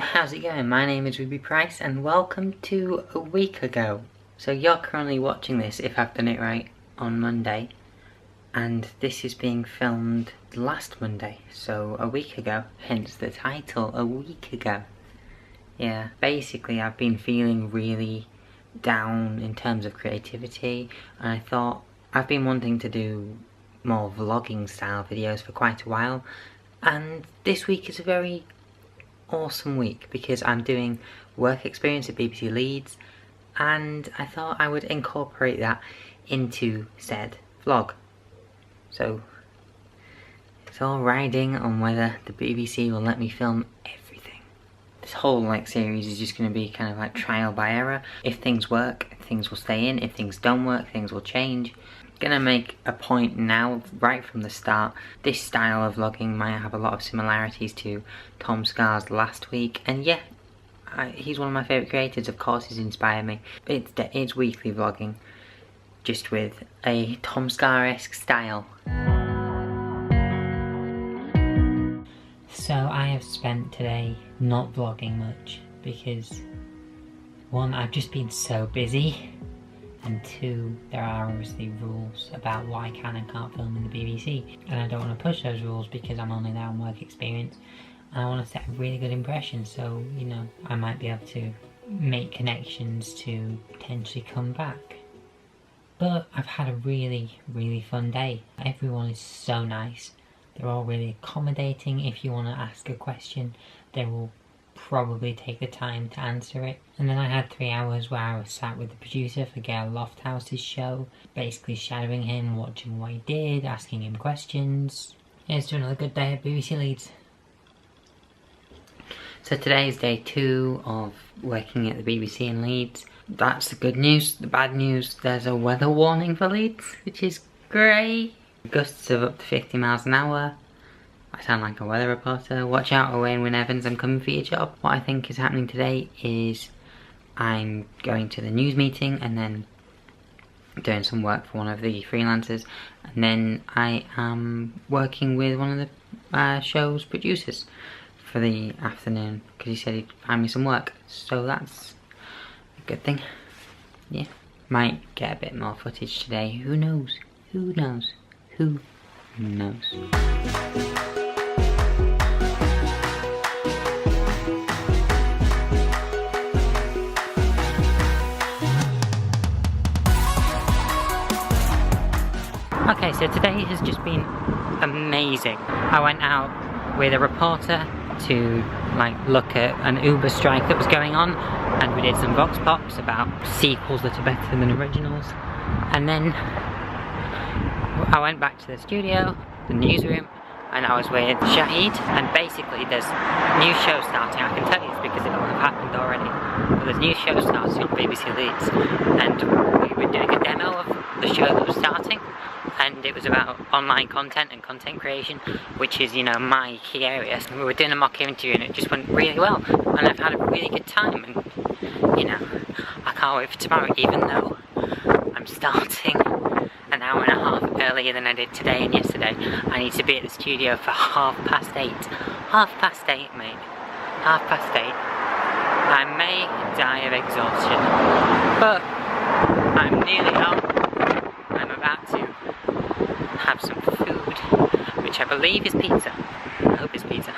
how's it going? My name is Ruby Price and welcome to a week ago. So you're currently watching this, if I've done it right, on Monday. And this is being filmed last Monday, so a week ago, hence the title, a week ago. Yeah, basically I've been feeling really down in terms of creativity, and I thought I've been wanting to do more vlogging style videos for quite a while, and this week is a very awesome week because I'm doing work experience at BBC Leeds, and I thought I would incorporate that into said vlog. So it's all riding on whether the BBC will let me film everything. This whole series is just going to be kind of like trial by error. If things work, things will stay in. If things don't work, things will change. Gonna make a point now, right from the start. This style of vlogging might have a lot of similarities to Tom Scar's last week, and yeah, he's one of my favourite creators. Of course, he's inspired me. It's weekly vlogging, just with a Tom Scar-esque style. So I have spent today not vlogging much because, one, I've just been so busy, and two, there are obviously rules about what I can and can't film in the BBC, and I don't want to push those rules because I'm only there on work experience, and I want to set a really good impression, so, you know, I might be able to make connections to potentially come back. But I've had a really fun day. Everyone is so nice. They're all really accommodating. If you want to ask a question, they will probably take the time to answer it. And then I had 3 hours where I was sat with the producer for Gail Lofthouse's show, basically shadowing him, watching what he did, asking him questions. Here's to another good day at BBC Leeds. So today is day 2 of working at the BBC in Leeds. That's the good news. The bad news, there's a weather warning for Leeds, which is great. Gusts of up to 50 miles an hour. I sound like a weather reporter. Watch out, Owen Wyn Evans, I'm coming for your job. What I think is happening today is I'm going to the news meeting and then doing some work for one of the freelancers, and then I am working with one of the show's producers for the afternoon because he said he'd find me some work, so that's a good thing. Yeah, might get a bit more footage today, who knows, who knows, who knows. Okay, so today has just been amazing. I went out with a reporter to look at an Uber strike that was going on, and we did some vox pops about sequels that are better than originals. And then I went back to the studio, the newsroom, and I was with Shahid, and basically there's a new show starting. I can tell you this because it will have happened already, but there's a new show starting on BBC Leeds, and we were doing a demo of the show that was starting, and it was about online content and content creation, which is, you know, my key area. So we were doing a mock interview and it just went really well, and I've had a really good time, and, you know, I can't wait for tomorrow, even though I'm starting an hour and a half earlier than I did today and yesterday. I need to be at the studio for 8:30. 8:30, mate. 8:30. I may die of exhaustion, but I'm nearly home. I'm about to have some food, which I believe is pizza. I hope it's pizza.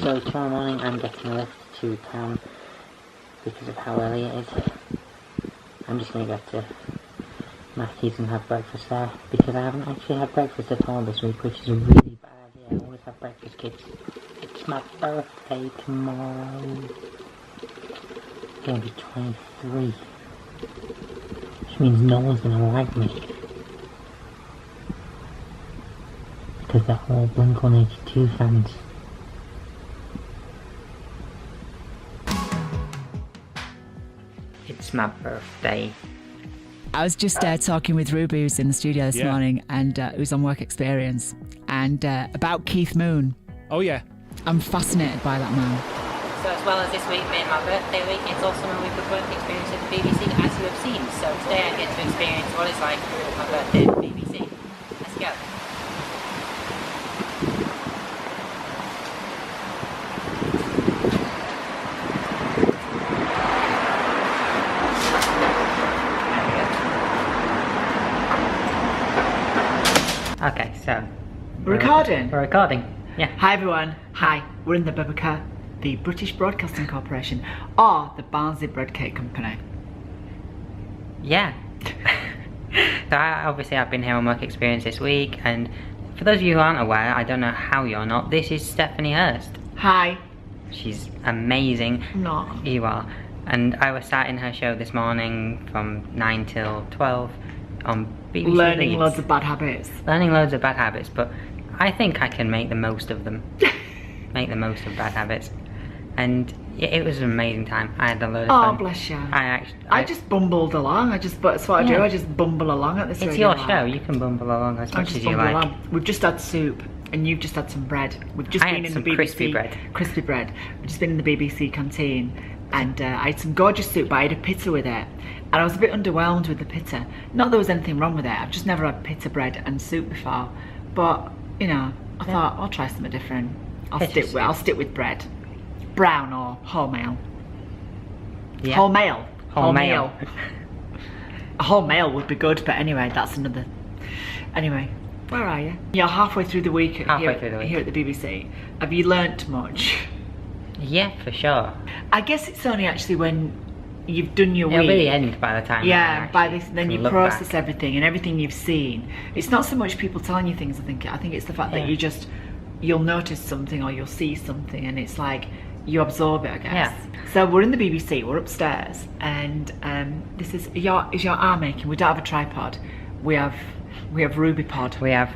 So tomorrow morning I'm getting a lift to town because of how early it is. I'm just going to go to Matthew's and have breakfast there because I haven't actually had breakfast at all this week, which is a really bad idea. I always have breakfast, kids. It's my birthday tomorrow. It's going to be 23. Which means no one's going to like me. Because they're all Blink-182 fans. It's my birthday. I was just talking with Ruby, who's in the studio this morning, and who's on work experience, and about Keith Moon. Oh yeah. I'm fascinated by that man. So as well as this week being my birthday week, it's also my week of work experience at the BBC, as you have seen. So today I get to experience what it's like for my birthday at the BBC. Let's go. Okay, so We're recording? We're recording, yeah. Hi everyone. Hi. We're in the BBC, the British Broadcasting Corporation, or the Barnsley Bread Cake Company. Yeah. So obviously I've been here on work experience this week, and for those of you who aren't aware, I don't know how you're not, this is Stephanie Hurst. Hi. She's amazing. I'm not. You are. And I was sat in her show this morning from 9 till 12 on BBC Learning Leeds. loads of bad habits. Learning loads of bad habits, but I think I can make the most of them. Make the most of bad habits. And it was an amazing time. I had a load of fun. Oh, bless you. I just bumbled along. That's what I do. I just bumble along at this It's radio your lab. show. You can bumble along as much as you like. Along. We've just had soup, and you've just had some bread. We've just been in the BBC. Crispy bread. Crispy bread. We've just been in the BBC canteen, and I had some gorgeous soup, but I had a pita with it. And I was a bit underwhelmed with the pita. Not there was anything wrong with it. I've just never had pita bread and soup before. But, you know, I thought I'll try something different. I'll stick with bread. Brown or wholemeal. Yeah. Wholemeal. Wholemeal. A wholemeal would be good, but anyway, that's another. Anyway, where are you? You're halfway through the week, here at the BBC. Have you learnt much? Yeah, for sure. I guess it's only actually when you've done your week. It'll be the end by the time. Yeah, by this, then you process back. everything and everything you've seen. It's not so much people telling you things. I think it's the fact that you'll notice something or you'll see something, and it's like you absorb it, I guess. Yeah. So we're in the BBC. We're upstairs, and this is your arm making. We don't have a tripod. We have Ruby Pod. We have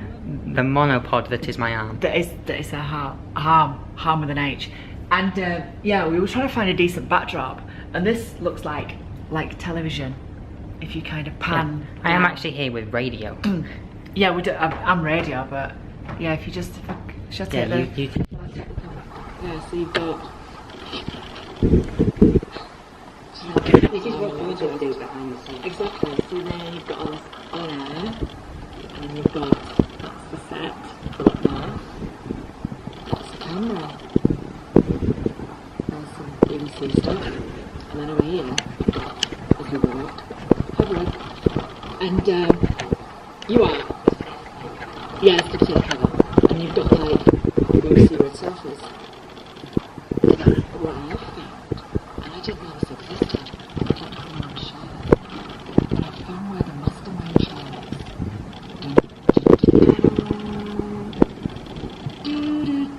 the monopod that is my arm. That is a harm with an H. And yeah, we were trying to find a decent backdrop, and this looks like television. If you kind of pan. Yeah. I am actually here with radio. Yeah, I'm radio, but yeah, if you just shut it. Yeah, so you've got. This is what I do behind the scenes. Exactly. So then you've got all this on air, and you've got that's the set up there. That's the camera. There's some BBC stuff, and then over here, if you will, have a look. And you are. Yeah, it's the tape cover, and you've got like BBC red sofas. What I have found, and I didn't know this existed. I don't know where I'm sure, but I found where the mastermind chair is. There it is.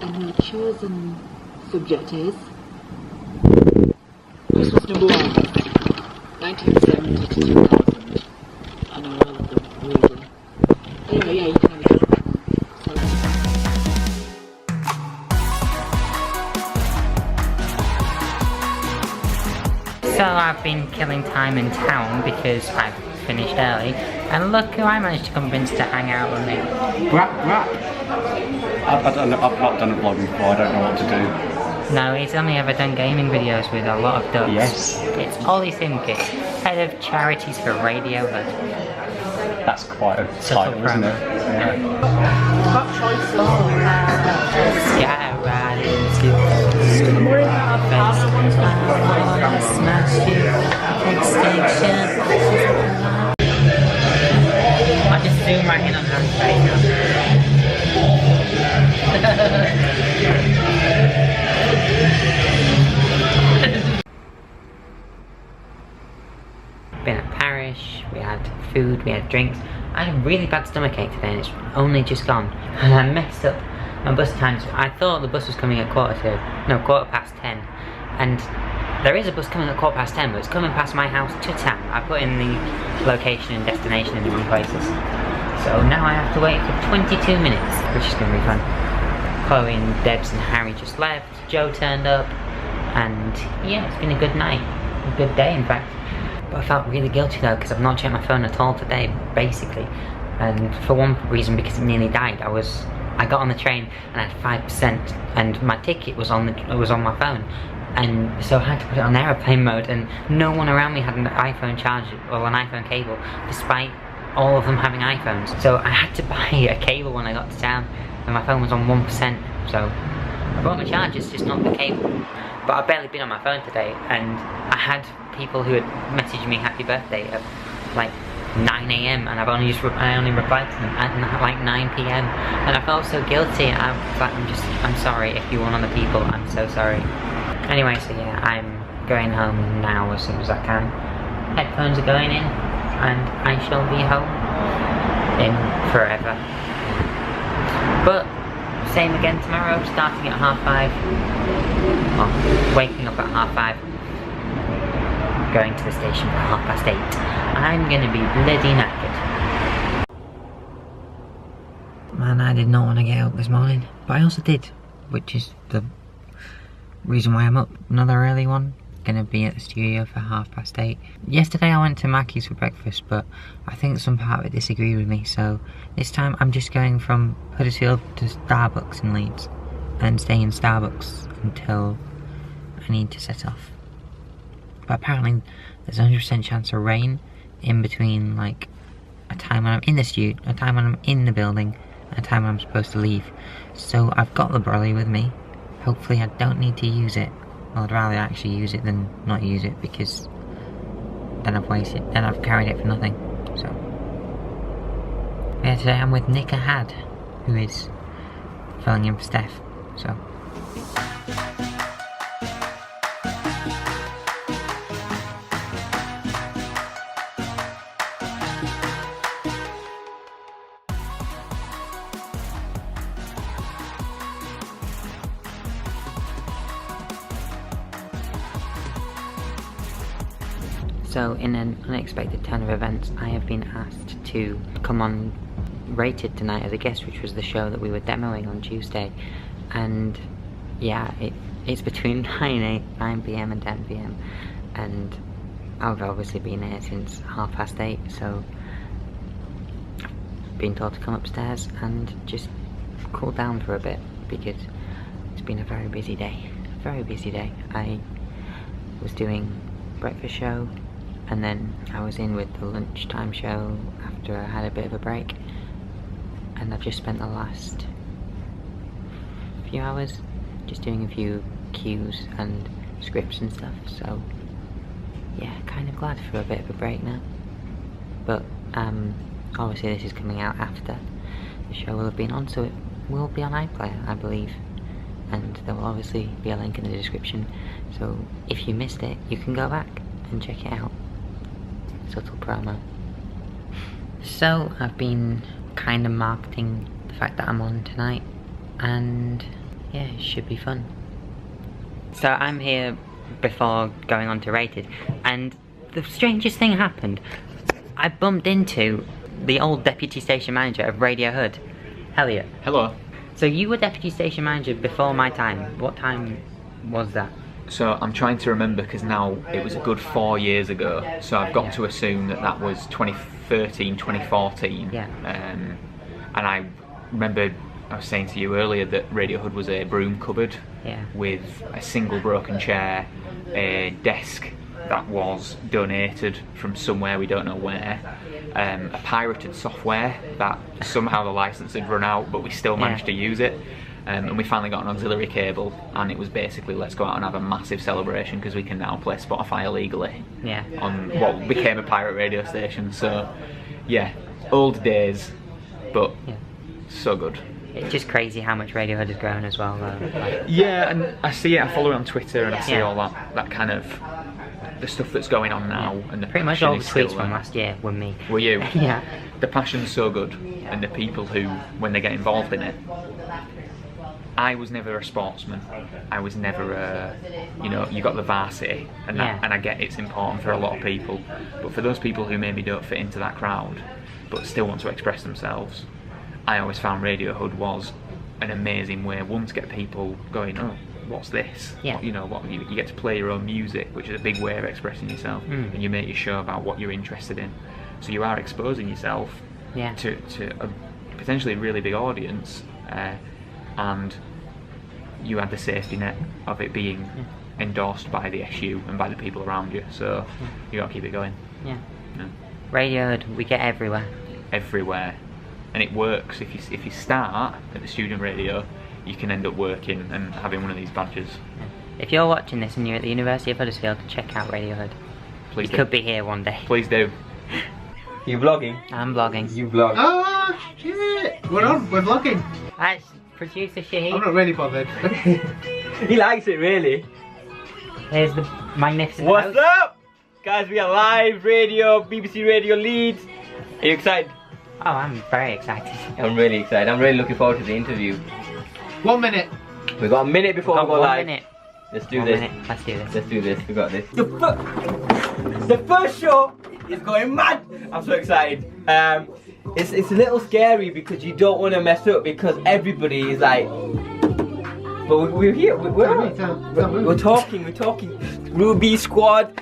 And the chosen subject is Christmas number 1, 1970 to 2000. I know all of them, weirdly. Anyway, yeah, you can have a go. So I've been killing time in town because I've finished early, and look who I managed to convince to hang out with me. Rap. I've not done a vlog before, I don't know what to do. No, he's only ever done gaming videos with a lot of ducks. Yes. It's Ollie Simkis, head of charities for Radio Leeds. That's quite a title, isn't it? Yeah. Yeah, right into I just zoom right in on Harry's face now. Been at parish, we had food, we had drinks. I had a really bad stomachache today, and it's only just gone. And I messed up my bus times. I thought the bus was coming at 10:15, and there is a bus coming at 10:15, but it's coming past my house to town. I put in the location and destination in the wrong places, so now I have to wait for 22 minutes, which is going to be fun. Chloe and Debs and Harry just left, Joe turned up, and yeah, it's been a good night, a good day in fact. But I felt really guilty though, because I've not checked my phone at all today, basically. And for one reason, because it nearly died. I got on the train and I had 5%, and my ticket was on my phone, and so I had to put it on airplane mode. And no one around me had an iPhone charger or an iPhone cable, despite all of them having iPhones. So I had to buy a cable when I got to town, and my phone was on 1%. So I brought my chargers, just not the cable. But I've barely been on my phone today, and I had people who had messaged me happy birthday at like 9 AM and I only replied to them at like 9 PM, and I felt so guilty. I was like, I'm sorry if you're one of the people, I'm so sorry. Anyway, so yeah, I'm going home now as soon as I can. Headphones are going in and I shall be home in forever. But same again tomorrow, starting at 5:30. Well, waking up at 5:30. Going to the station for 8:30. I'm gonna be bloody knackered. Man, I did not want to get up this morning, but I also did, which is the reason why I'm up. Another early one. Gonna be at the studio for 8:30. Yesterday I went to Mackey's for breakfast, but I think some part of it disagreed with me, so this time I'm just going from Huddersfield to Starbucks in Leeds and staying in Starbucks until I need to set off. But apparently there's a 100% chance of rain in between, like a time when I'm in the studio, a time when I'm in the building, and a time when I'm supposed to leave. So I've got the brolly with me. Hopefully I don't need to use it. Well, I'd rather actually use it than not use it, because then I've carried it for nothing. So yeah, today I'm with Nick Ahad, who is filling in for Steph. So So in an unexpected turn of events, I have been asked to come on Rated tonight as a guest, which was the show that we were demoing on Tuesday. And yeah, it's between 9 PM and 10 PM, and I've obviously been here since 8:30, so I've been told to come upstairs and just cool down for a bit, because it's been a very busy day. I was doing breakfast show, and then I was in with the lunchtime show after I had a bit of a break, and I've just spent the last few hours just doing a few cues and scripts and stuff, so yeah, kind of glad for a bit of a break now. But obviously this is coming out after the show will have been on, so it will be on iPlayer, I believe, and there will obviously be a link in the description, so if you missed it, you can go back and check it out. Subtle promo. So I've been kind of marketing the fact that I'm on tonight, and yeah, it should be fun. So I'm here before going on to Rated, and the strangest thing happened. I bumped into the old deputy station manager of Radio Hood, Elliot. Hello. So you were deputy station manager before my time. What time was that? So I'm trying to remember, because now it was a good 4 years ago, so I've got to assume that was 2013, 2014. Yeah. And I remember I was saying to you earlier that Radio Hood was a broom cupboard, Yeah. with a single broken chair, a desk that was donated from somewhere we don't know where, a pirated software that somehow the license had run out, but we still managed to use it. And we finally got an auxiliary cable, and it was basically, let's go out and have a massive celebration, because we can now play Spotify illegally on what became a pirate radio station. So yeah, old days, but so good. It's just crazy how much Radio Hood has grown as well, though. Like, yeah, and I see it, I follow it on Twitter, and I see all that kind of, the stuff that's going on now, and the pretty much all the tweets from last year were me. Were you? Yeah. The passion's so good, and the people who, when they get involved in it, I was never a sportsman. I was never a, you got the varsity, and and I get it's important for a lot of people, but for those people who maybe don't fit into that crowd, but still want to express themselves, I always found Radio Hood was an amazing way, one, to get people going, oh, what's this? Yeah. You get to play your own music, which is a big way of expressing yourself, and you make your show about what you're interested in. So you are exposing yourself to a potentially really big audience, and you had the safety net of it being endorsed by the SU and by the people around you, so you gotta keep it going. Yeah. Radio Hood, we get everywhere. Everywhere. And it works. If you start at the student radio, you can end up working and having one of these badges. If you're watching this and you're at the University of Huddersfield, check out Radio Hood. Please You could be here one day. Please do. You vlogging? I'm vlogging. You vlog. Oh shit! We're on. We're vlogging. That's producer Shahid. I'm not really bothered. He likes it really. Here's the magnificent What's host. up? Guys, we are live radio, BBC Radio Leeds. Are you excited? Oh, I'm very excited. I'm really excited. I'm really looking forward to the interview. 1 minute. We've got a minute before we Got go 1 live. minute. Let's do 1 this. minute. Let's do this. Let's do this. We got this. The first show is going mad. I'm so excited. It's a little scary because you don't want to mess up because everybody is like. But we're here. We're talking. Ruby Squad.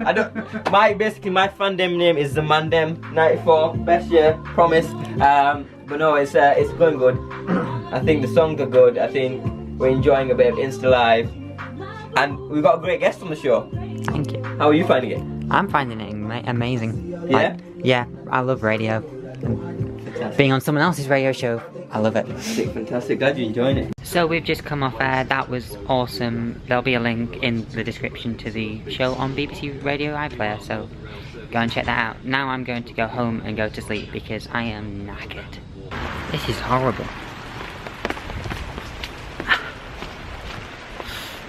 I don't. My fandom name is the Mandem 94. Best year, promise. But no, it's going good. I think the songs are good. I think we're enjoying a bit of Insta Live, and we've got a great guest on the show. Thank you. How are you finding it? I'm finding it amazing. Yeah? Yeah, I love radio. And being on someone else's radio show, I love it. Fantastic. Glad you're enjoying it. So we've just come off air. That was awesome. There'll be a link in the description to the show on BBC Radio iPlayer, so go and check that out. Now I'm going to go home and go to sleep because I am knackered. This is horrible.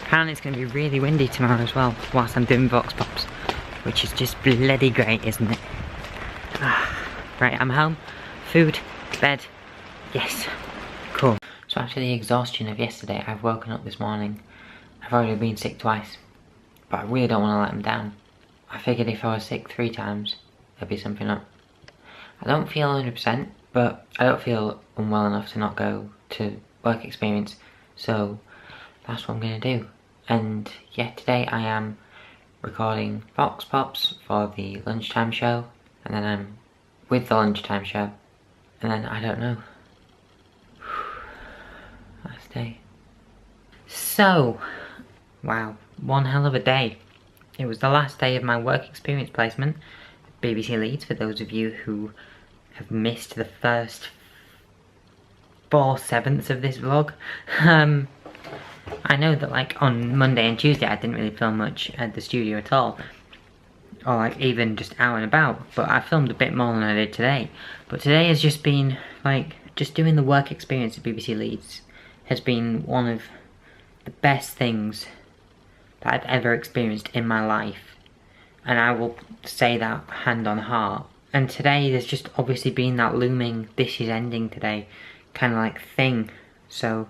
Apparently it's going to be really windy tomorrow as well, whilst I'm doing Vox Pops, which is just bloody great, isn't it? Right, I'm home. Food, bed, yes, cool. So after the exhaustion of yesterday, I've woken up this morning. I've already been sick twice, but I really don't want to let them down. I figured if I was sick 3 times, there'd be something up. I don't feel 100%, but I don't feel unwell enough to not go to work experience, so that's what I'm going to do. And yeah, today I am recording Vox Pops for the lunchtime show, and then I'm with the lunchtime show, and then I don't know. Last day. So, wow, one hell of a day. It was the last day of my work experience placement at BBC Leeds, for those of you who have missed the first 4/7 of this vlog. I know that like on Monday and Tuesday I didn't really film much at the studio at all, or like even just out and about, but I filmed a bit more than I did today. But today has just been like, just doing the work experience at BBC Leeds has been one of the best things that I've ever experienced in my life, and I will say that hand on heart. And today there's just obviously been that looming this is ending today kind of like thing, so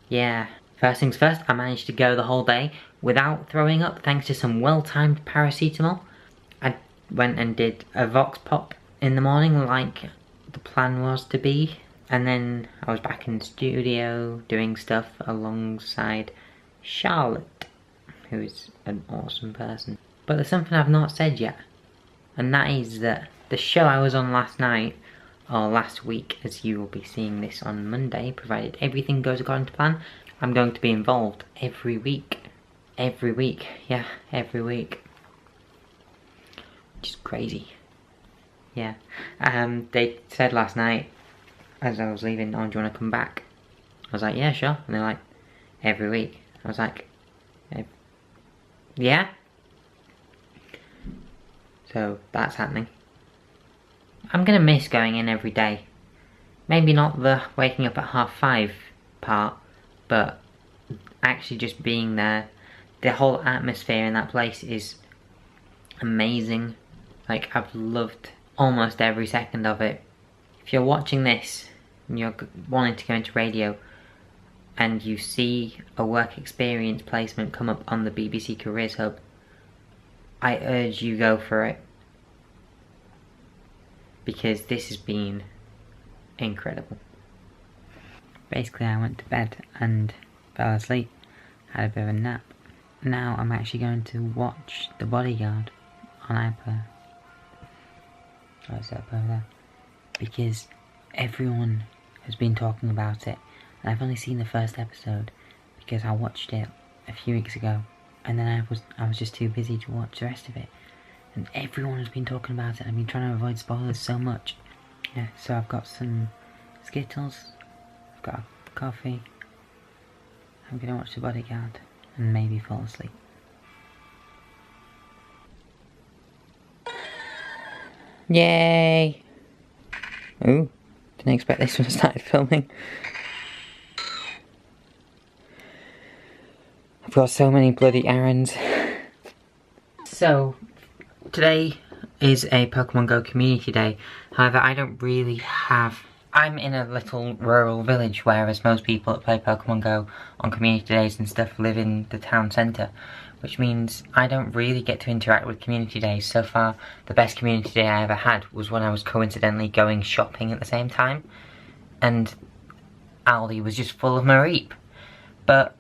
yeah. First things first, I managed to go the whole day without throwing up thanks to some well-timed paracetamol. I went and did a Vox Pop in the morning like the plan was to be, and then I was back in the studio doing stuff alongside Charlotte, who is an awesome person. But there's something I've not said yet, and that is that the show I was on last night, or last week, as you will be seeing this on Monday, provided everything goes according to plan, I'm going to be involved every week. Every week, yeah, every week. Which is crazy. Yeah. They said last night, as I was leaving, oh, do you want to come back? I was like, yeah, sure. And they're like, every week. I was like, yeah? So, that's happening. I'm gonna miss going in every day. Maybe not the waking up at 5:30 part, but actually just being there. The whole atmosphere in that place is amazing. Like, I've loved almost every second of it. If you're watching this and you're wanting to go into radio and you see a work experience placement come up on the BBC Careers Hub, I urge you go for it, because this has been incredible. Basically, I went to bed and fell asleep, had a bit of a nap. Now I'm actually going to watch The Bodyguard on iPlayer. Oh, it's up over there. Because everyone has been talking about it, and I've only seen the first episode because I watched it a few weeks ago, and then I was just too busy to watch the rest of it. And everyone has been talking about it. I've been trying to avoid spoilers so much. Yeah, so I've got some Skittles, I've got a coffee, I'm gonna watch The Bodyguard and maybe fall asleep. Yay! Ooh, didn't expect this when I started filming. I've got so many bloody errands. So, today is a Pokemon Go community day. However, I don't really have... I'm in a little rural village, whereas most people that play Pokemon Go on community days and stuff live in the town centre. Which means I don't really get to interact with community days. So far, the best community day I ever had was when I was coincidentally going shopping at the same time. And Aldi was just full of Mareep. But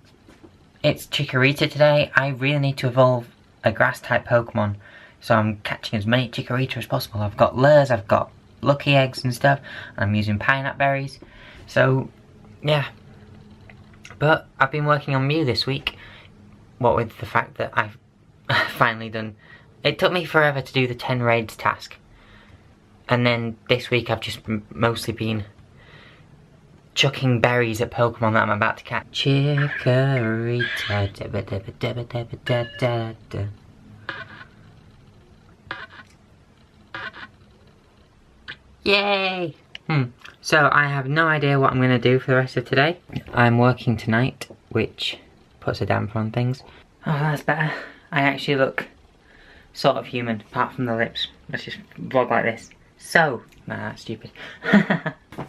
it's Chikorita today. I really need to evolve a grass-type Pokemon. So I'm catching as many Chikorita as possible. I've got lures, I've got lucky eggs and stuff. And I'm using pineapple berries. So, yeah. But I've been working on Mew this week. What with the fact that I've finally done... It took me forever to do the 10 raids task. And then this week I've just mostly been chucking berries at Pokemon that I'm about to catch. Chikorita, dabba dabba dabba dabba da da da. Yay! So I have no idea what I'm going to do for the rest of today. I'm working tonight, which puts a damper on things. Oh, that's better. I actually look sort of human, apart from the lips. Let's just vlog like this. So, nah, that's stupid.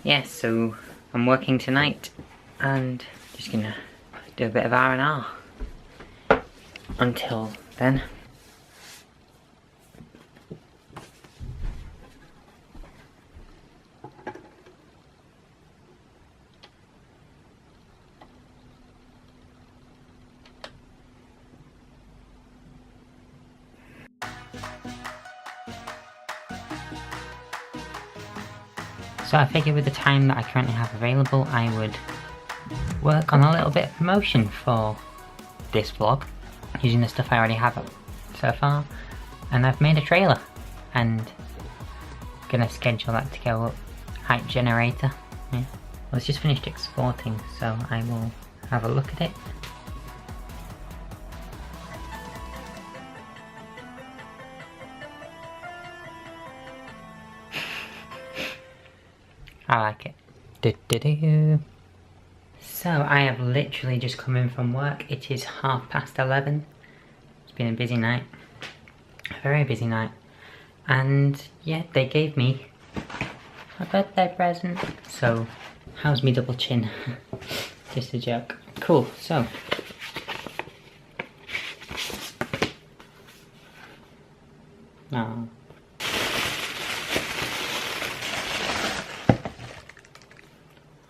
Yes, so I'm working tonight and just gonna do a bit of R&R until then. So I figured with the time that I currently have available, I would work on a little bit of promotion for this vlog, using the stuff I already have so far. And I've made a trailer, and gonna schedule that to go up. Hype generator, yeah. Well, it's just finished exporting, so I will have a look at it. I like it. So I have literally just come in from work. It is 11:30. It's been a busy night. A very busy night. And yeah, they gave me a birthday present. So, how's me double chin? Just a joke. Cool, so. Oh.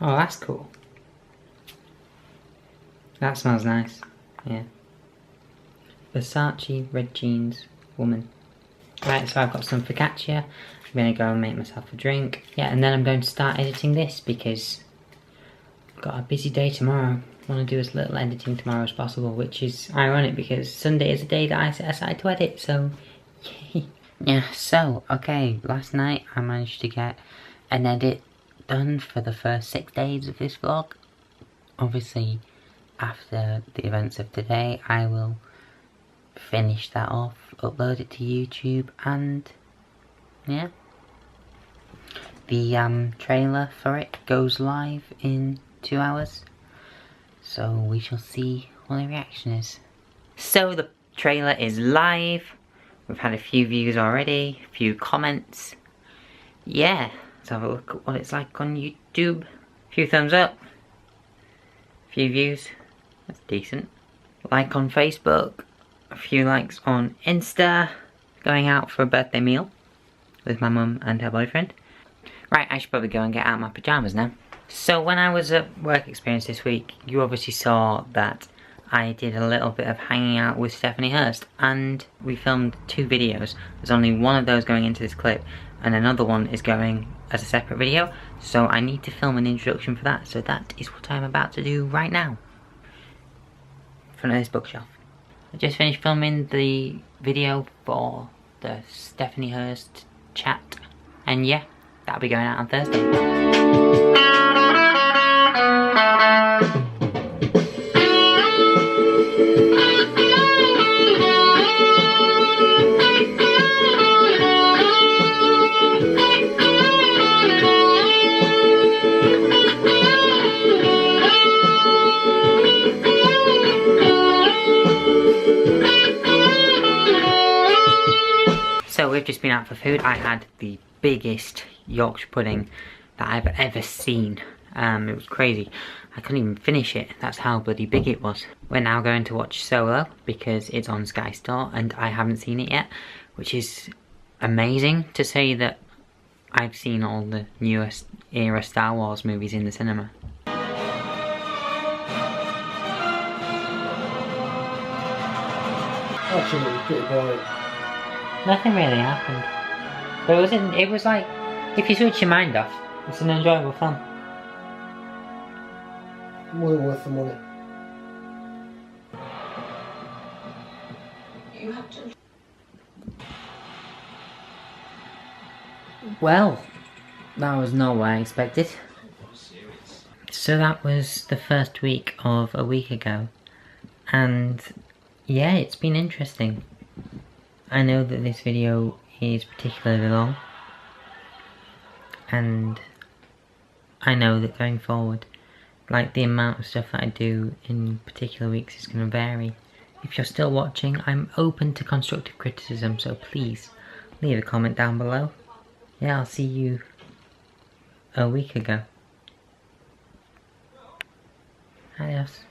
Oh, that's cool. That smells nice. Yeah. Versace red jeans woman. Right, so I've got some focaccia. I'm gonna go and make myself a drink. Yeah, and then I'm going to start editing this because I've got a busy day tomorrow. I want to do as little editing tomorrow as possible, which is ironic because Sunday is a day that I set aside to edit, so yay. Yeah, so, okay, last night I managed to get an edit done for the first 6 days of this vlog. Obviously, after the events of today, I will finish that off, upload it to YouTube, and yeah. The trailer for it goes live in 2 hours, so we shall see what the reaction is. So the trailer is live. We've had a few views already, a few comments. Yeah. Let's have a look at what it's like on YouTube. A few thumbs up. A few views. That's decent. Like on Facebook. A few likes on Insta. Going out for a birthday meal with my mum and her boyfriend. Right, I should probably go and get out of my pyjamas now. So when I was at work experience this week, you obviously saw that I did a little bit of hanging out with Stephanie Hurst, and we filmed 2 videos. There's only one of those going into this clip, and another one is going as a separate video, so I need to film an introduction for that, so that is what I'm about to do right now. In front of this bookshelf. I just finished filming the video for the Stephanie Hurst chat, and yeah, that'll be going out on Thursday. So we've just been out for food. I had the biggest Yorkshire pudding that I've ever seen. It was crazy. I couldn't even finish it. That's how bloody big it was. We're now going to watch Solo because it's on Sky Store and I haven't seen it yet, which is amazing to say that I've seen all the newest era Star Wars movies in the cinema. Actually, it was pretty boring. Nothing really happened. But it was like, if you switch your mind off, it's an enjoyable film. Well worth the money. Well, that was not what I expected. So that was the first week of a week ago. And yeah, it's been interesting. I know that this video is particularly long. And I know that going forward, like the amount of stuff that I do in particular weeks is going to vary. If you're still watching, I'm open to constructive criticism, so please leave a comment down below. Yeah, I'll see you a week ago. Adios.